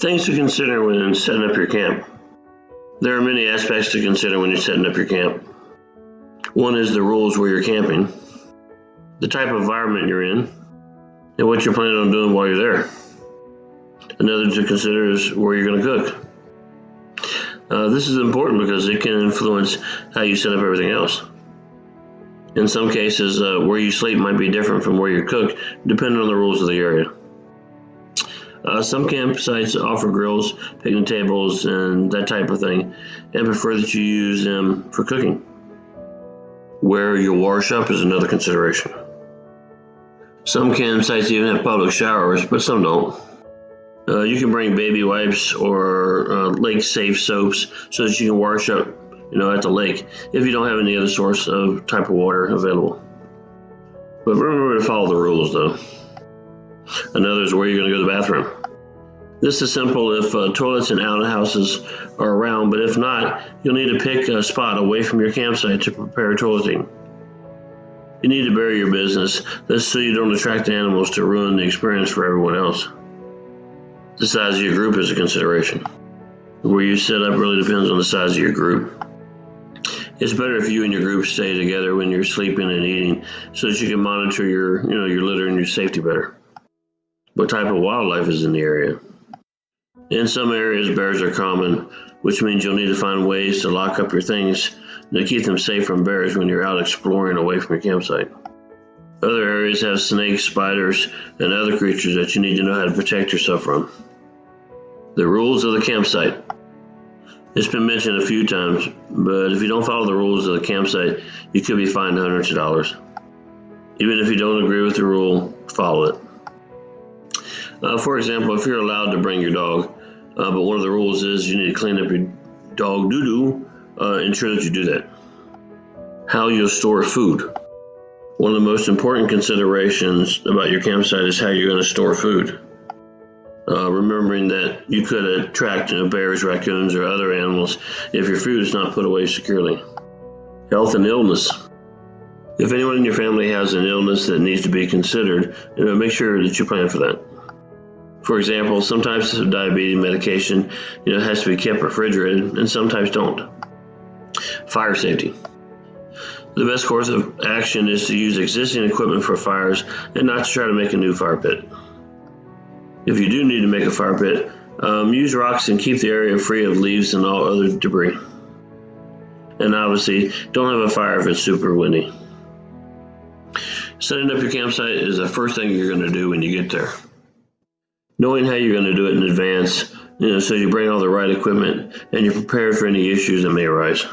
Things to consider when setting up your camp. There are many aspects to consider when you're setting up your camp. One is the rules where you're camping, the type of environment you're in, and what you're planning on doing while you're there. Another to consider is where you're going to cook. This is important because it can influence how you set up everything else. In some cases, where you sleep might be different from where you cook, depending on the rules of the area. Some campsites offer grills, picnic tables, and that type of thing, and prefer that you use them for cooking. Where you'll wash up is another consideration. Some campsites even have public showers, but some don't. You can bring baby wipes or lake-safe soaps so that you can wash up, at the lake if you don't have any other source of type of water available. But remember to follow the rules, though. Another is where you're going to go to the bathroom. This is simple if toilets and outhouses are around, but if not, you'll need to pick a spot away from your campsite to prepare toileting. You need to bury your business. That's so you don't attract animals to ruin the experience for everyone else. The size of your group is a consideration. Where you set up really depends on the size of your group. It's better if you and your group stay together when you're sleeping and eating so that you can monitor your litter and your safety better. What type of wildlife is in the area? In some areas, bears are common, which means you'll need to find ways to lock up your things to keep them safe from bears when you're out exploring away from your campsite. Other areas have snakes, spiders, and other creatures that you need to know how to protect yourself from. The rules of the campsite. It's been mentioned a few times, but if you don't follow the rules of the campsite, you could be fined hundreds of dollars. Even if you don't agree with the rule, follow it. For example, if you're allowed to bring your dog, but one of the rules is you need to clean up your dog doo-doo, ensure that you do that. How you'll store food. One of the most important considerations about your campsite is how you're going to store food. Remembering that you could attract bears, raccoons, or other animals if your food is not put away securely. Health and illness. If anyone in your family has an illness that needs to be considered, make sure that you plan for that. For example, some types of diabetes medication has to be kept refrigerated, and some types don't. Fire safety. The best course of action is to use existing equipment for fires and not to try to make a new fire pit. If you do need to make a fire pit, use rocks and keep the area free of leaves and all other debris. And obviously, don't have a fire if it's super windy. Setting up your campsite is the first thing you're going to do when you get there. Knowing how you're going to do it in advance, so you bring all the right equipment and you're prepared for any issues that may arise.